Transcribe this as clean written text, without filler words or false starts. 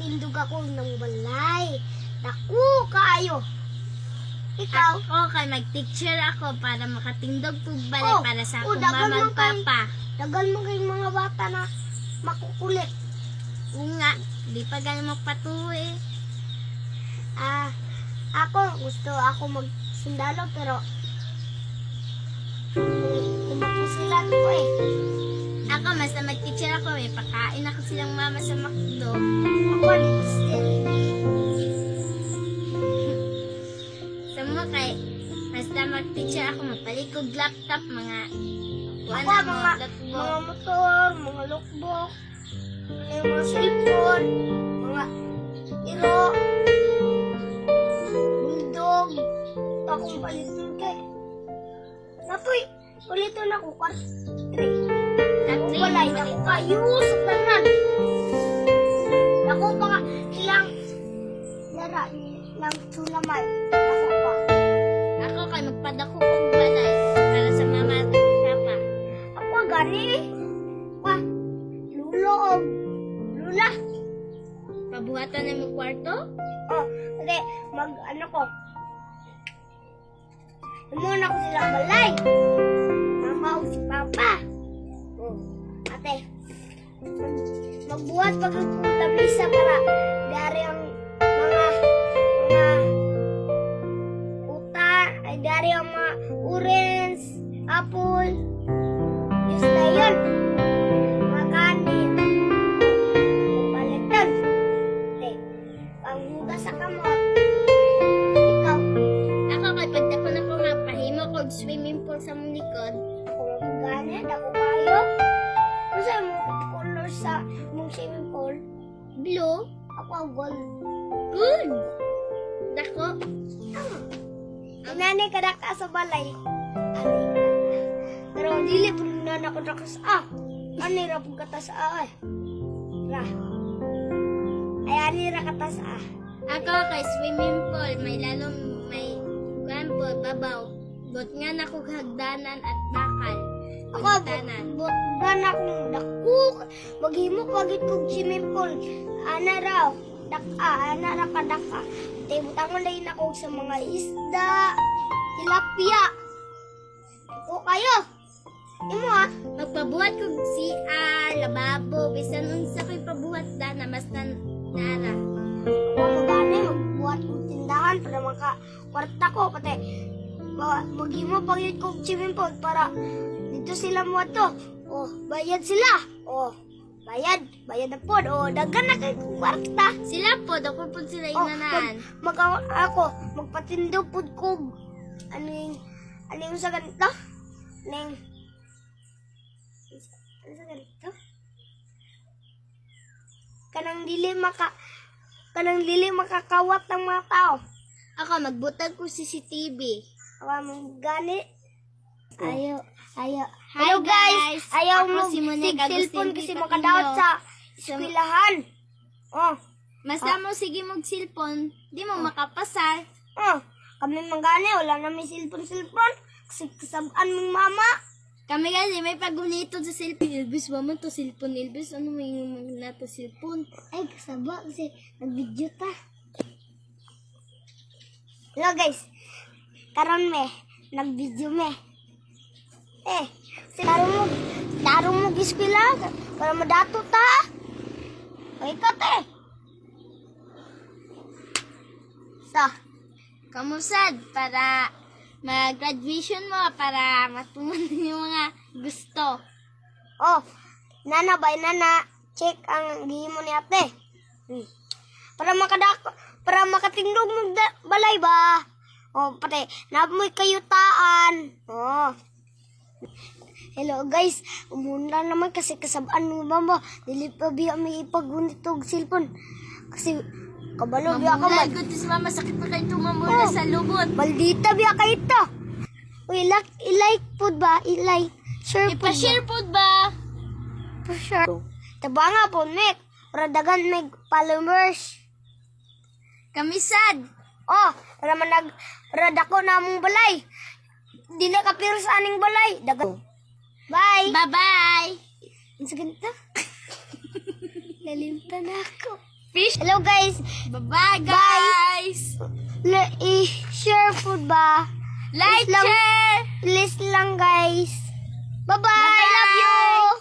magpatindog ako ng balay. Naku, kayo. Ikaw? Ako kay mag-teacher ako para makatindog po balay para sa akong dagan mama mo ug papa. Dagan mo kay mga bata na makukulit. Oo nga, di pa ganun magpatuloy. Gusto ako magsundalo pero kumapusilan ko eh. Ako, mas na mag-teacher ako, may pakain ako silang mama sa McDo. Ako lipstick. Sa mo kay, mas na mag-teacher ako, magpalikog laptop, mga Ako mga motor, mga lookbook, mga cellphone, mga ilo, bulldog. Akong palitin kay. Natoy, palitin ako kwartre. Walay na ko kayo sa tanan. Ako pa nga ilang lara ng sulaman. Ako pa. Ako kay magpadako kong balay para sa mama at papa. Ako gani. Lulo o lula. Pabuhatan na mo kwarto? Hindi, ano ko. Muna ko silang balay. Mama o si papa. Ate, magbuhat pag lamisa para dari ang mga dari ang mga orange, apple, just na yun. Mga kanin. Baliktad. Ate, panghugas sa kamot. Ikaw, Ako kay pagdako na ko mapahimo kog swimming pool sa mong likod. ako magganit, ako kayo. Kung saan mo color sa mong swimming pool, Blue? ako gold. Good! Dako? Nanay ka na ka sa balay. Pero dili po na ako na sa Ani ra po kata sa Ra. Ay ani ra kata sa Ako kay swimming pool, may lalong may po, babaw. But nga na kog hagdanan at bakal. Ako Hagdanan. banak ng daku. Maghimo pagit kog swimming pool. Ana raw. Ana ra ka daka. Tibutangon lain ako sa mga isda. Tilapia. Ako kayo. Imo Magpabuhat kog CR, lababo, bisan unsa ko'y pabuhat na mas nara. Ako gani magbuhat kong tindahan para maka-kwarta ko. Pati maghimo pagit kog swimming pool para dito sila mo to. Bayad sila. Bayad na po. Dagan na kay kwarta. Sila po, dako po sila inanaan. Magpatindo po kog aning sa ganito? Ano sa ganito? Kanang dili makakawat ng mga tao. Ako, magbutag ko CCTV. Awa mong gani. Ayaw. Hi Hello guys. Ayaw Ako mo si Monique cellphone Agustin kasi Pitaquinho. makadawat sa eskwelahan. Basta mo sige mong cellphone, di mo makapasar. Kami manggani, wala na may cellphone. Kasi kasabaan mong mama. Kami kasi may pagunito sa cellphone. Elvis, waman to cellphone, Elvis. Ano may na to cellphone? Ay, kasaba kasi nag-video ta. Hello guys. Karon me, nag-video me. Darong mo giskwela para madato ta. Ay ka te. Kamusad para mag-graduation mo, para matuman yung mga gusto. Nana, check ang gihimo ni ate. Para makatingdog mo balay ba? Pati, namoy kayutaan. Hello guys, umuna naman kasi kasabaan mo mama. Dili pa biya may ipagunit og cellphone. Kasi kabalo biya ka Mamula, gutis mama, sakit na kayo tumamula sa lubot. Maldita biya ka ito. I-like food ba? I-like. Share food ba? Ipa-share po ba? For sure. Tabanga po, Mek. Para dagan may followers. Kamisad. Radako na mong balay. Di na kapiro sa aning balay. Dagan. Bye. Bye-bye. Ang sa ganito. Lalimta na ako. fish. Hello guys. Bye-bye, guys. I-share food ba? Like, Please lang- share. Please lang guys. Bye-bye. I love you.